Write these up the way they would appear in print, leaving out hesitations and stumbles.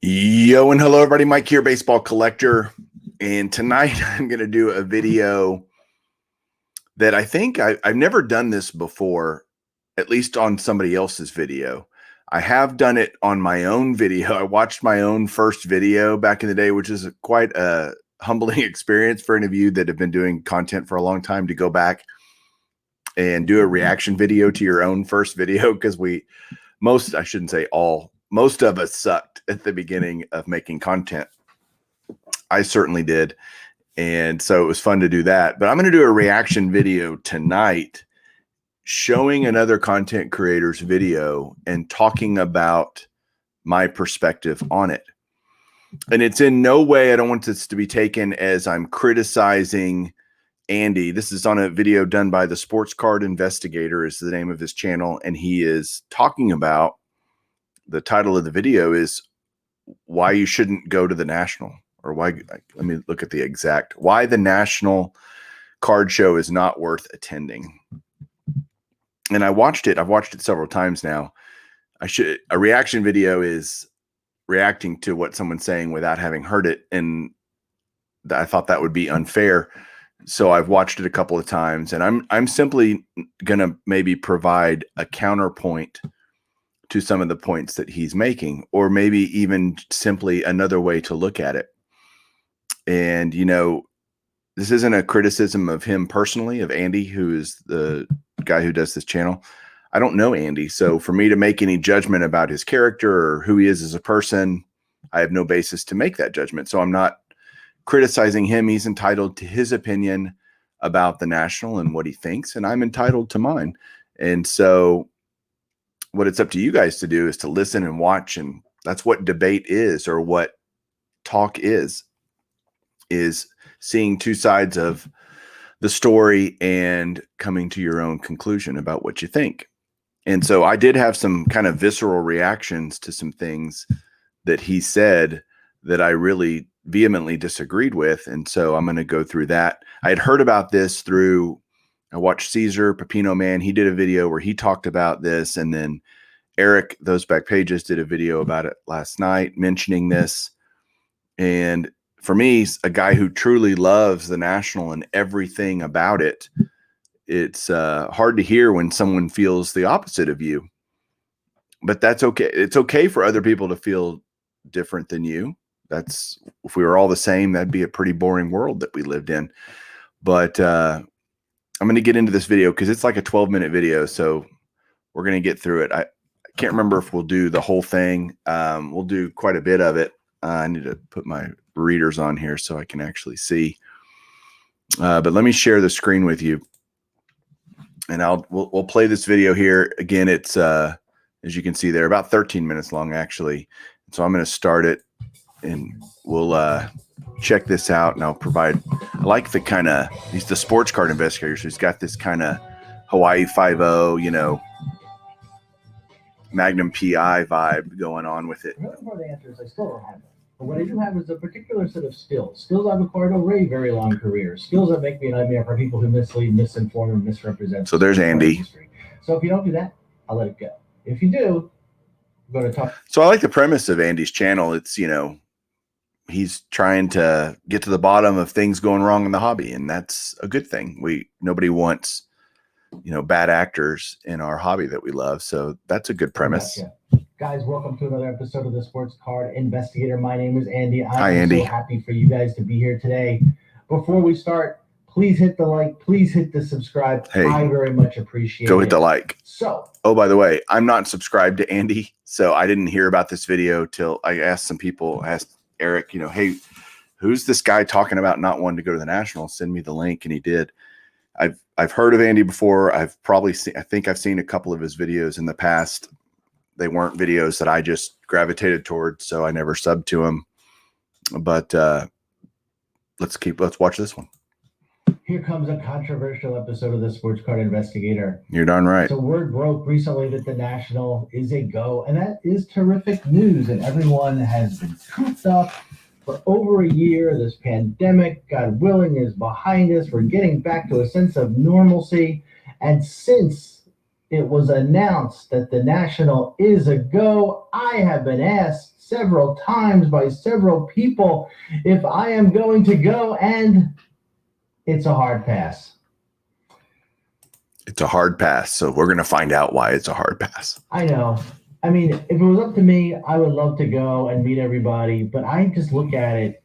Yo and hello everybody, Mike here, baseball collector. And tonight I'm going to do a video that I think I've never done this before, at least on somebody else's video. I have done it on my own video. I watched my own first video back in the day, which is quite a humbling experience for any of you that have been doing content for a long time to go back and do a reaction video to your own first video, because most of us sucked at the beginning of making content. I certainly did. And so it was fun to do that. But I'm going to do a reaction video tonight showing another content creator's video and talking about my perspective on it. And it's in no way, I don't want this to be taken as I'm criticizing Andy. This is on a video done by the Sports Card Investigator is the name of his channel. And he is talking about, the title of the video is why you shouldn't go to the National, or why, let me look at the exact, why the National Card Show is not worth attending. And I watched it. I've watched it several times now. A reaction video is reacting to what someone's saying without having heard it. And I thought that would be unfair. So I've watched it a couple of times, and I'm simply going to maybe provide a counterpoint to some of the points that he's making, or maybe even simply another way to look at it. And, you know, this isn't a criticism of him personally, of Andy, who is the guy who does this channel. I don't know Andy. So for me to make any judgment about his character or who he is as a person, I have no basis to make that judgment. So I'm not criticizing him. He's entitled to his opinion about the National and what he thinks, and I'm entitled to mine. And so what it's up to you guys to do is to listen and watch. And that's what debate is, or what talk is seeing two sides of the story and coming to your own conclusion about what you think. And so I did have some kind of visceral reactions to some things that he said that I really vehemently disagreed with. And so I'm going to go through that. I had heard about this I watched Caesar Pepino Man. He did a video where he talked about this. And then Eric, Those Back Pages, did a video about it last night mentioning this. And for me, a guy who truly loves the National and everything about it, it's hard to hear when someone feels the opposite of you. But that's okay. It's okay for other people to feel different than you. If we were all the same, that'd be a pretty boring world that we lived in. But I'm going to get into this video because it's like a 12-minute video. So we're going to get through it. I can't remember if we'll do the whole thing. We'll do quite a bit of it. I need to put my readers on here so I can actually see. But let me share the screen with you, and we'll play this video here. Again, it's as you can see there, about 13 minutes long actually. So I'm going to start it, and we'll check this out. And I'll provide. I like the kind of, he's the Sports Card Investigator, so he's got this kind of Hawaii 5-0, you know, Magnum PI vibe going on with it. For the answers, I still don't have it. But what I do have is a particular set of skills. Skills I've acquired over a very long career. Skills that make me a nightmare for people who mislead, misinform, and misrepresent. So there's Andy. So if you don't do that, I'll let it go. If you do, we're going to talk. So I like the premise of Andy's channel. It's, you know, he's trying to get to the bottom of things going wrong in the hobby, and that's a good thing. Nobody wants, you know, bad actors in our hobby that we love. So that's a good premise. Gotcha. Guys, welcome to another episode of the Sports Card Investigator. My name is Andy. Hi, Andy. So happy for you guys to be here today. Before we start, please hit the like, please hit the subscribe. Hey, I very much appreciate it. Go hit the like. So, oh, by the way, I'm not subscribed to Andy, so I didn't hear about this video till I asked some people, asked Eric, you know, hey, who's this guy talking about not wanting to go to the National? Send me the link, and he did. I've heard of Andy before. I've probably seen, I think I've seen a couple of his videos in the past. They weren't videos that I just gravitated towards, so I never subbed to him. But let's watch this one. Here comes a controversial episode of the Sports Card Investigator. You're darn right. So word broke recently that the National is a go, and that is terrific news. And everyone has been cooped up for over a year. This pandemic, God willing, is behind us. We're getting back to a sense of normalcy. And since it was announced that the National is a go, I have been asked several times by several people if I am going to go, and it's a hard pass. It's a hard pass. So we're going to find out why it's a hard pass. I know. I mean, if it was up to me, I would love to go and meet everybody, but I just look at it.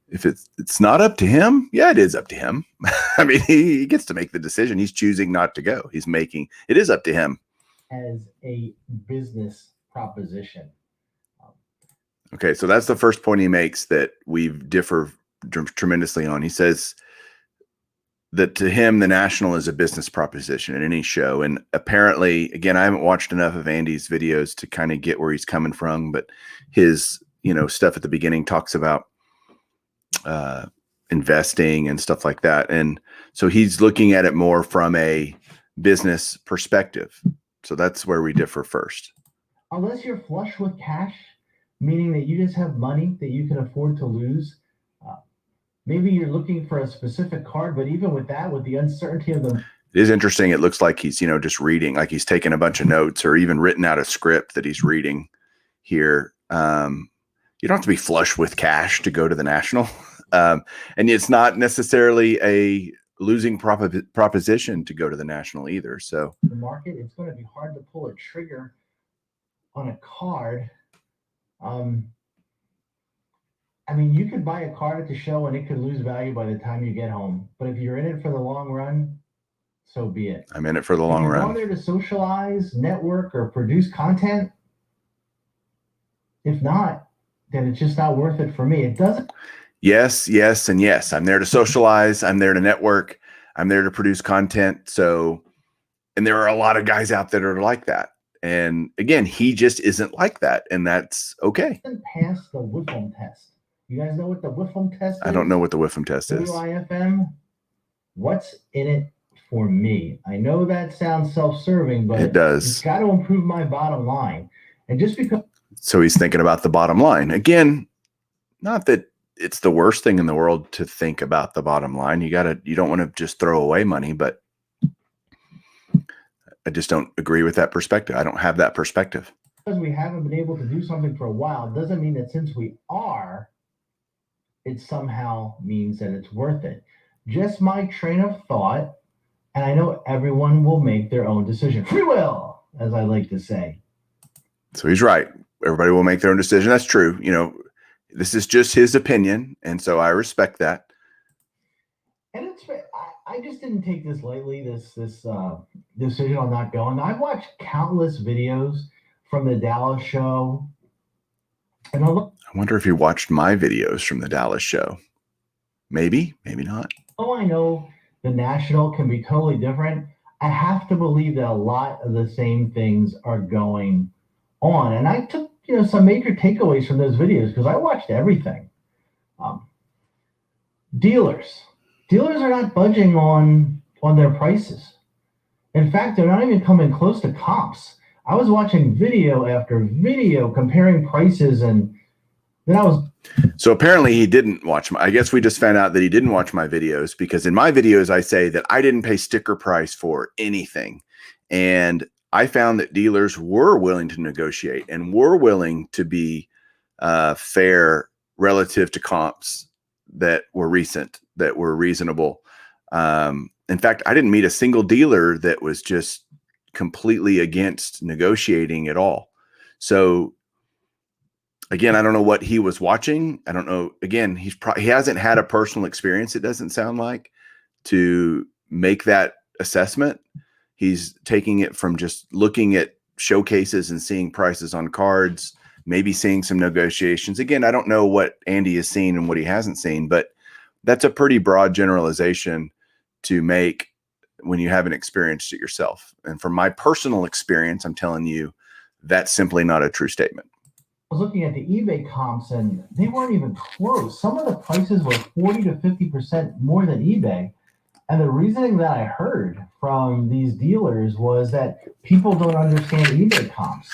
If it's not up to him, yeah, it is up to him. I mean, he gets to make the decision. He's choosing not to go. It is up to him. As a business proposition. Okay, so that's the first point he makes that we differ tremendously on. He says that to him, the National is a business proposition in any show. And apparently, again, I haven't watched enough of Andy's videos to kind of get where he's coming from, but his, stuff at the beginning talks about investing and stuff like that. And so he's looking at it more from a business perspective. So that's where we differ first. Unless you're flush with cash, meaning that you just have money that you can afford to lose. Maybe you're looking for a specific card, but even with that, with the uncertainty of them. It is interesting. It looks like he's, just reading, like he's taking a bunch of notes or even written out a script that he's reading here. You don't have to be flush with cash to go to the National. And it's not necessarily a losing proposition to go to the National either. So the market, it's going to be hard to pull a trigger on a card. I mean, you could buy a card at the show and it could lose value by the time you get home. But if you're in it for the long run, so be it. I'm in it for the long run. If you're there to socialize, network, or produce content, if not, then it's just not worth it for me. It doesn't. Yes, yes, and yes. I'm there to socialize. I'm there to network. I'm there to produce content. So, and there are a lot of guys out there that are like that. And again, he just isn't like that. And that's okay. Doesn't pass the WIFM test. You guys know what the WIFM test is? I don't know what the WIFM test is. WIFM. What's in it for me? I know that sounds self-serving, but it does. It's got to improve my bottom line. And just because. So he's thinking about the bottom line. Again, not that it's the worst thing in the world to think about the bottom line. You don't want to just throw away money, but I just don't agree with that perspective. I don't have that perspective. Because we haven't been able to do something for a while doesn't mean that since we are, it somehow means that it's worth it. Just my train of thought, and I know everyone will make their own decision. Free will, as I like to say. So he's right. Everybody will make their own decision. That's true. This is just his opinion, and so I respect that. And I just didn't take this lightly, this decision on not going. I've watched countless videos from the Dallas show. And I wonder if you watched my videos from the Dallas show. Maybe, maybe not. Oh, I know the National can be totally different. I have to believe that a lot of the same things are going on. And I took, some major takeaways from those videos because I watched everything. Dealers are not budging on their prices. In fact, they're not even coming close to comps. I was watching video after video comparing prices, and then So apparently he didn't watch I guess we just found out that he didn't watch my videos, because in my videos I say that I didn't pay sticker price for anything. And I found that dealers were willing to negotiate and were willing to be fair relative to comps that were recent, that were reasonable. In fact, I didn't meet a single dealer that was just completely against negotiating at all. So again, I don't know what he was watching. I don't know. Again, he hasn't had a personal experience, it doesn't sound like, to make that assessment. He's taking it from just looking at showcases and seeing prices on cards, maybe seeing some negotiations. Again, I don't know what Andy has seen and what he hasn't seen, but that's a pretty broad generalization to make when you haven't experienced it yourself. And from my personal experience, I'm telling you, that's simply not a true statement. I was looking at the eBay comps and they weren't even close. Some of the prices were 40 to 50% more than eBay. And the reasoning that I heard from these dealers was that people don't understand eBay comps,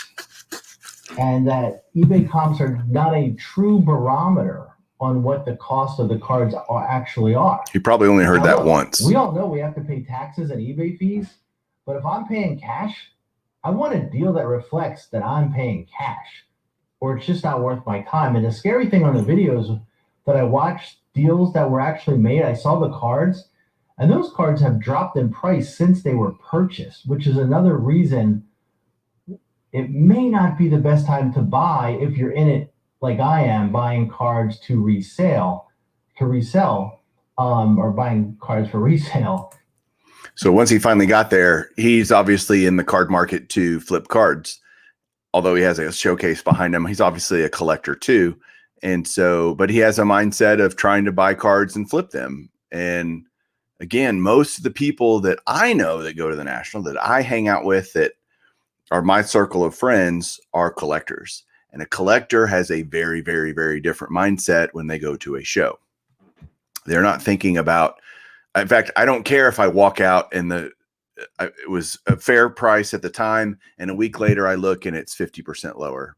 and that eBay comps are not a true barometer on what the cost of the cards actually are. He probably only heard that once. We all know we have to pay taxes and eBay fees, But if I'm paying cash, I want a deal that reflects that I'm paying cash, or it's just not worth my time. And the scary thing on the videos that I watched, deals that were actually made, I saw the cards, and those cards have dropped in price since they were purchased, which is another reason it may not be the best time to buy if you're in it like I am, buying cards to resell, or buying cards for resale. So once he finally got there, he's obviously in the card market to flip cards. Although he has a showcase behind him, he's obviously a collector too. And so, but he has a mindset of trying to buy cards and flip them. And again, most of the people that I know that go to the National, that I hang out with, that are my circle of friends, are collectors. And a collector has a very, very, very different mindset when they go to a show. They're not thinking about, in fact, I don't care if I walk out and it was a fair price at the time, and a week later I look and it's 50% lower.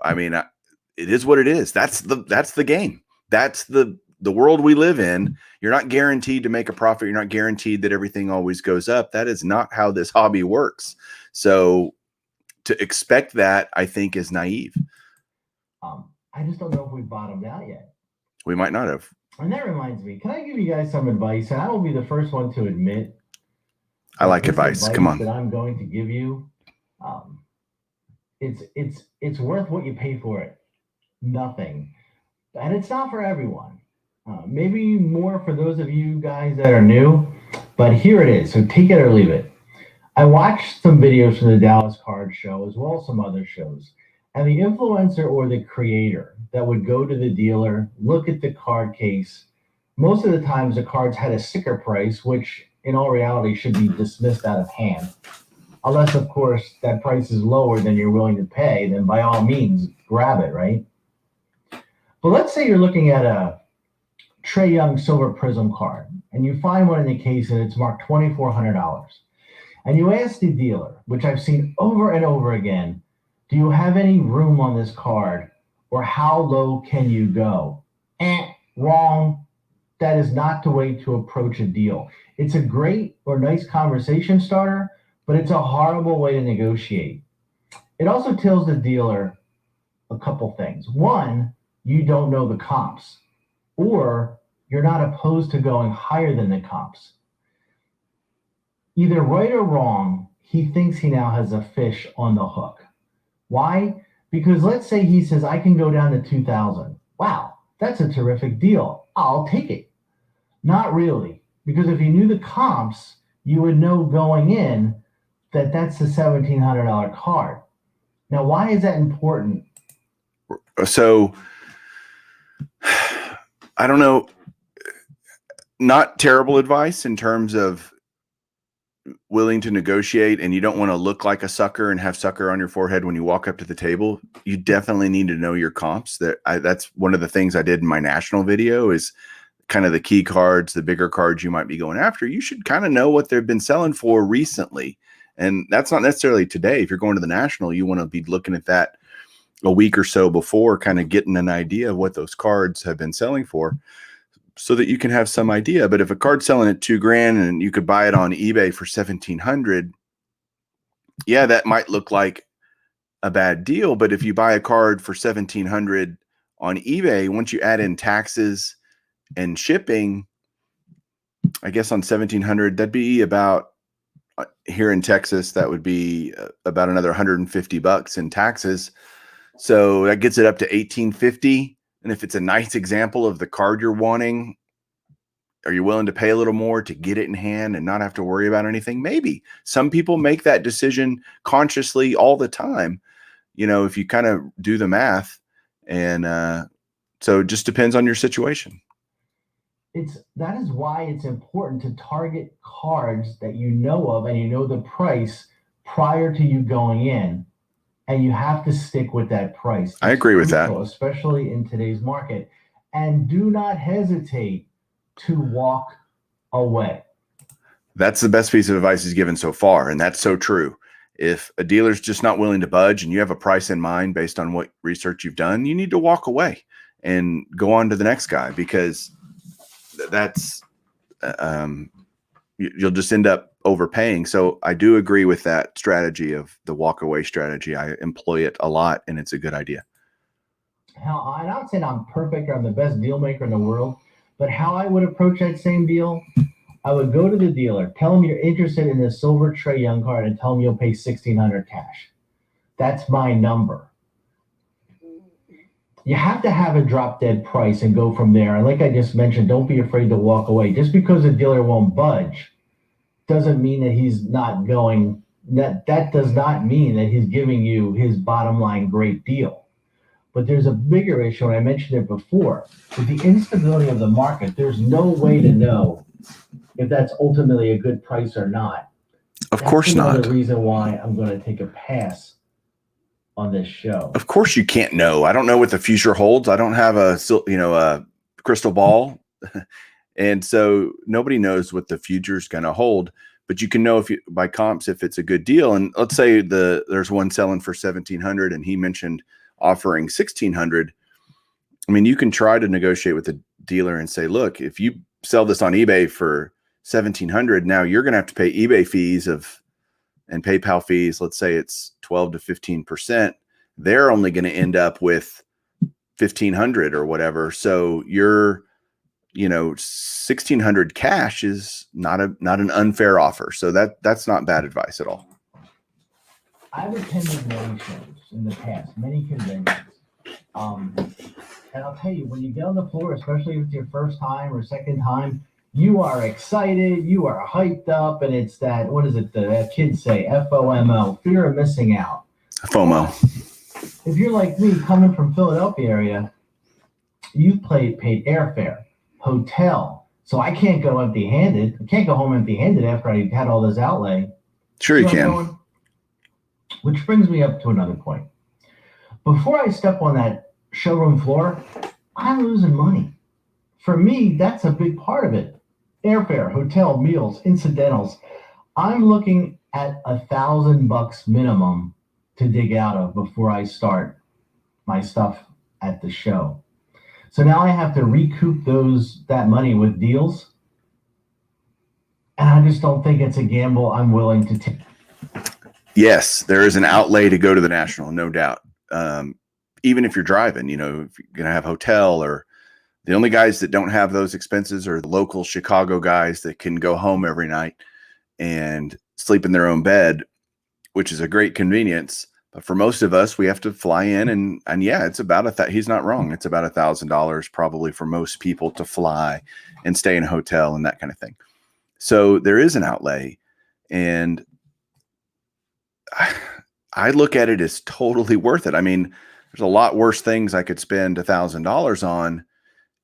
I mean, it is what it is. That's the game. That's the world we live in. You're not guaranteed to make a profit. You're not guaranteed that everything always goes up. That is not how this hobby works. So to expect that, I think, is naive. I just don't know if we've bottomed out yet. We might not have. And that reminds me, can I give you guys some advice? And I will be the first one to admit I like advice. Come on. That I'm going to give you, it's worth what you pay for it. Nothing. And it's not for everyone. Maybe more for those of you guys that are new, but here it is. So take it or leave it. I watched some videos from the Dallas Card Show as well as some other shows. And the influencer or the creator that would go to the dealer, look at the card case, most of the times the cards had a sticker price, which in all reality should be dismissed out of hand. Unless, of course, that price is lower than you're willing to pay, then by all means, grab it, right? But let's say you're looking at a Trae Young Silver Prism card, and you find one in the case and it's marked $2,400. And you ask the dealer, which I've seen over and over again, do you have any room on this card, or how low can you go? Wrong. That is not the way to approach a deal. It's a great or nice conversation starter, but it's a horrible way to negotiate. It also tells the dealer a couple things. One, you don't know the comps, or you're not opposed to going higher than the comps. Either right or wrong, he thinks he now has a fish on the hook. Why? Because let's say he says, I can go down to 2,000. Wow, that's a terrific deal. I'll take it. Not really, because if you knew the comps, you would know going in that that's the $1,700 card. Now, why is that important? So, I don't know, not terrible advice in terms of willing to negotiate, and you don't want to look like a sucker and have sucker on your forehead when you walk up to the table. You definitely need to know your comps. That's one of the things I did in my national video, is kind of the key cards, the bigger cards you might be going after. You should kind of know what they've been selling for recently. And that's not necessarily today. If you're going to the national, you want to be looking at that a week or so before, kind of getting an idea of what those cards have been selling for, so that you can have some idea. But if a card's selling at $2,000 and you could buy it on eBay for 1,700, yeah, that might look like a bad deal. But if you buy a card for 1,700 on eBay, once you add in taxes and shipping, I guess on 1,700, that'd be about, here in Texas, that would be about another $150 in taxes. So that gets it up to $1,850. And if it's a nice example of the card you're wanting, are you willing to pay a little more to get it in hand and not have to worry about anything? Maybe. Some people make that decision consciously all the time, you know, if you kind of do the math. And so it just depends on your situation. That is why it's important to target cards that you know of and you know the price prior to you going in. And you have to stick with that price. I agree with that. Especially in today's market. And do not hesitate to walk away. That's the best piece of advice he's given so far. And that's so true. If a dealer's just not willing to budge and you have a price in mind based on what research you've done, you need to walk away and go on to the next guy, because that's, you'll just end up overpaying. So I do agree with that strategy of the walk away strategy. I employ it a lot, and it's a good idea. How I'm not saying I'm perfect or I'm the best deal maker in the world, but how I would approach that same deal, I would go to the dealer, tell him you're interested in the silver Trae Young card, and tell him you'll pay 1,600 cash. That's my number. You have to have a drop dead price and go from there. And like I just mentioned, don't be afraid to walk away. Just because the dealer won't budge doesn't mean that he's not going. That does not mean that he's giving you his bottom line great deal. But there's a bigger issue, and I mentioned it before. With the instability of the market, there's no way to know if that's ultimately a good price or not. Of course not. That's another reason why I'm going to take a pass on this show. Of course you can't know. I don't know what the future holds. I don't have a crystal ball. And so nobody knows what the future is going to hold, but you can know if you by comps, if it's a good deal. And let's say there's one selling for 1,700 and he mentioned offering 1,600. I mean, you can try to negotiate with the dealer and say, look, if you sell this on eBay for 1,700, now you're going to have to pay eBay fees and PayPal fees. Let's say it's 12 to 15%. They're only going to end up with 1,500 or whatever. So you're, 1,600 cash is not an unfair offer. So that's not bad advice at all. I've attended many shows in the past, many conventions. And I'll tell you, when you get on the floor, especially if it's your first time or second time, you are excited, you are hyped up, and it's that, what is it, the kids say, FOMO, fear of missing out. FOMO. If you're like me, coming from Philadelphia area, you've paid airfare, hotel, so I can't go empty-handed. I can't go home empty-handed after I had all this outlay. Sure you can. Which brings me up to another point. Before I step on that showroom floor, I'm losing money. For me, that's a big part of it. Airfare, hotel, meals, incidentals. I'm looking at $1,000 minimum to dig out of before I start my stuff at the show. So now I have to recoup that money with deals. And I just don't think it's a gamble I'm willing to take. Yes, there is an outlay to go to the National, no doubt. Even if you're driving, if you're going to have hotel, or the only guys that don't have those expenses are the local Chicago guys that can go home every night and sleep in their own bed, which is a great convenience. But for most of us, we have to fly in and yeah, it's about he's not wrong. It's about $1,000 probably for most people to fly and stay in a hotel and that kind of thing. So there is an outlay, and I look at it as totally worth it. I mean, there's a lot worse things I could spend $1,000 on.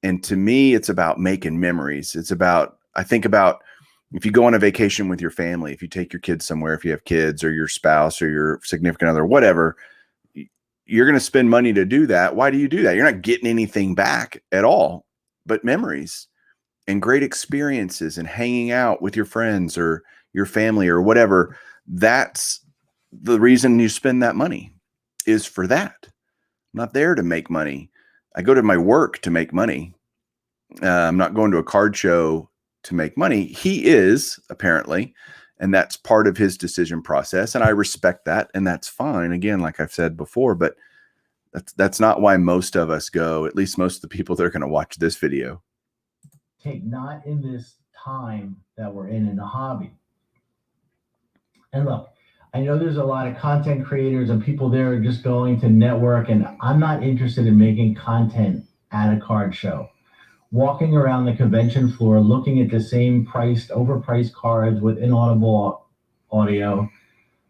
And to me, it's about making memories. I think about if you go on a vacation with your family, if you take your kids somewhere, if you have kids or your spouse or your significant other, whatever, you're going to spend money to do that. Why do you do that? You're not getting anything back at all, but memories and great experiences and hanging out with your friends or your family or whatever. That's the reason you spend that money, is for that. I'm not there to make money. I go to my work to make money. I'm not going to a card show to make money. He is, apparently, and that's part of his decision process. And I respect that, and that's fine. Again, like I've said before, but that's not why most of us go, at least most of the people that are going to watch this video. Not in this time that we're in the hobby. And look, I know there's a lot of content creators and people there just going to network, and I'm not interested in making content at a card show. Walking around the convention floor, looking at the same overpriced cards with inaudible audio,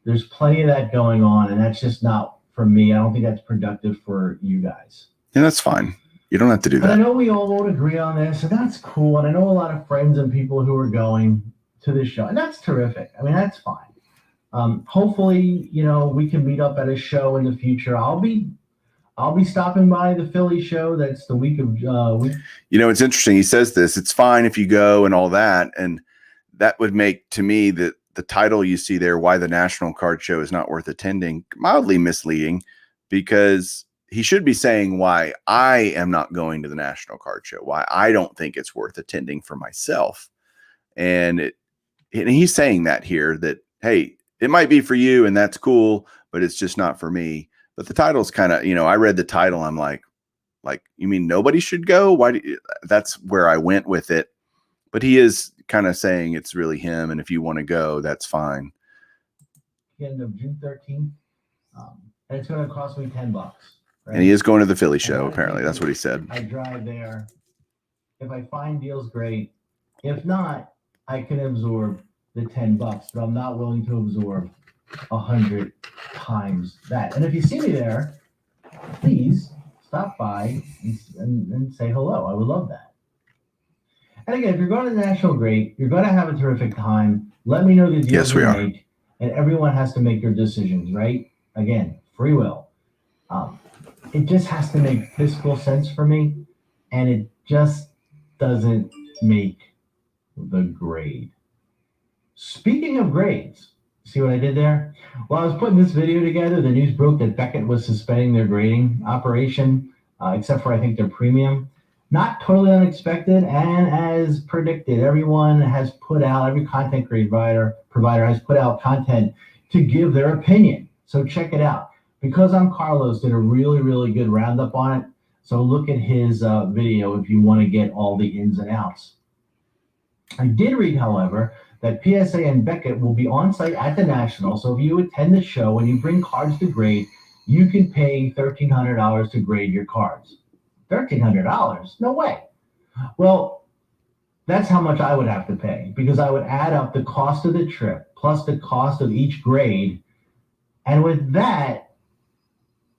there's plenty of that going on, and that's just not for me. I don't think that's productive for you guys. And that's fine. You don't have to do that. And I know we all won't agree on this, and that's cool. And I know a lot of friends and people who are going to this show, and that's terrific. I mean, that's fine. Hopefully, we can meet up at a show in the future. I'll be stopping by the Philly show. That's the week of it's interesting. He says this, it's fine if you go and all that. And that would make, to me, the title you see there, Why the National Card Show is Not Worth Attending, mildly misleading, because he should be saying why I am not going to the National Card Show, why I don't think it's worth attending for myself. And and he's saying that here, that, hey, it might be for you and that's cool, but it's just not for me. But the title's kind of, I read the title. I'm like, you mean nobody should go? Why do you, that's where I went with it. But he is kind of saying it's really him. And if you want to go, that's fine. End of June 13th. And it's going to cost me $10. Right? And he is going to the Philly show, apparently. That's what he said. I drive there. If I find deals, great. If not, I can absorb the $10, but I'm not willing to absorb 100 times that. And if you see me there, please stop by and say hello. I would love that. And again, if you're going to the National Great, you're going to have a terrific time. Let me know the deals Yes, we are. make, and everyone has to make their decisions, right? Again, free will. It just has to make fiscal sense for me, and it just doesn't make the grade. Speaking of grades, see what I did there? While I was putting this video together, the news broke that Beckett was suspending their grading operation, except for, I think, their premium. Not totally unexpected, and as predicted, everyone has put out, every content provider has put out content to give their opinion. So check it out. Because I'm Carlos did a really, really good roundup on it. So look at his video if you want to get all the ins and outs. I did read, however, that PSA and Beckett will be on site at the National. So if you attend the show and you bring cards to grade, you can pay $1,300 to grade your cards. $1,300? No way. Well, that's how much I would have to pay, because I would add up the cost of the trip plus the cost of each grade. And with that,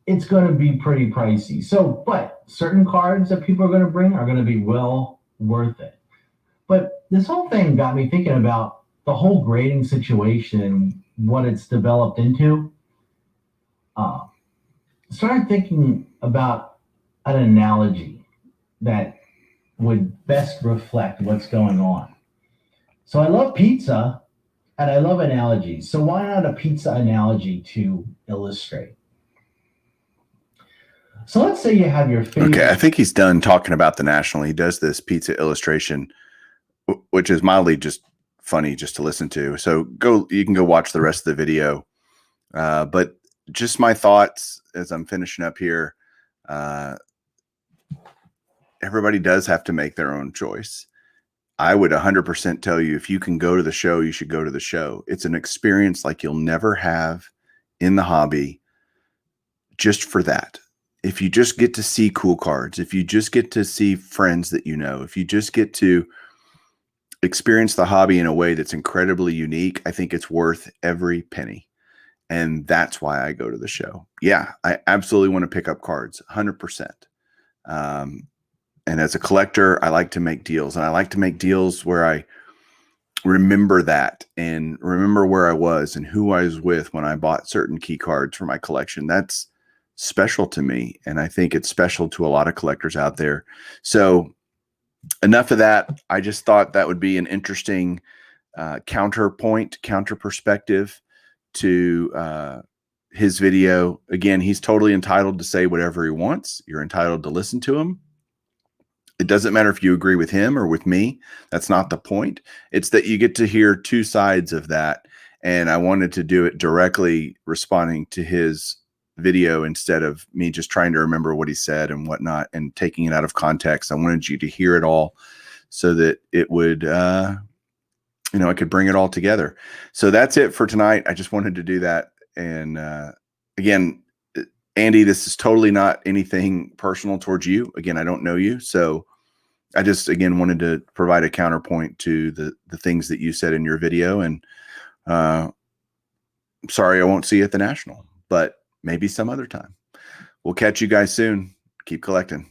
it's going to be pretty pricey. So, but certain cards that people are going to bring are going to be well worth it. But this whole thing got me thinking about the whole grading situation and what it's developed into. Started thinking about an analogy that would best reflect what's going on. So I love pizza and I love analogies. So why not a pizza analogy to illustrate? So let's say you have your favorite. Okay, I think he's done talking about the National. He does this pizza illustration, which is mildly just funny just to listen to. So you can go watch the rest of the video. But just my thoughts as I'm finishing up here. Everybody does have to make their own choice. I would 100% tell you, if you can go to the show, you should go to the show. It's an experience like you'll never have in the hobby just for that. If you just get to see cool cards, if you just get to see friends that you know, if you just get to experience the hobby in a way that's incredibly unique, I think it's worth every penny. And that's why I go to the show. Yeah, I absolutely want to pick up cards, 100%. And as a collector, I like to make deals. And I like to make deals where I remember that and remember where I was and who I was with when I bought certain key cards for my collection. That's special to me. And I think it's special to a lot of collectors out there. So enough of that. I just thought that would be an interesting counter perspective to his video. Again, he's totally entitled to say whatever he wants. You're entitled to listen to him. It doesn't matter if you agree with him or with me. That's not the point. It's that you get to hear two sides of that. And I wanted to do it directly responding to his video instead of me just trying to remember what he said and whatnot and taking it out of context. I wanted you to hear it all so that it would, I could bring it all together. So that's it for tonight. I just wanted to do that. And again, Andy, this is totally not anything personal towards you. Again, I don't know you. So I just, again, wanted to provide a counterpoint to the things that you said in your video. And sorry, I won't see you at the National, but maybe some other time. We'll catch you guys soon. Keep collecting.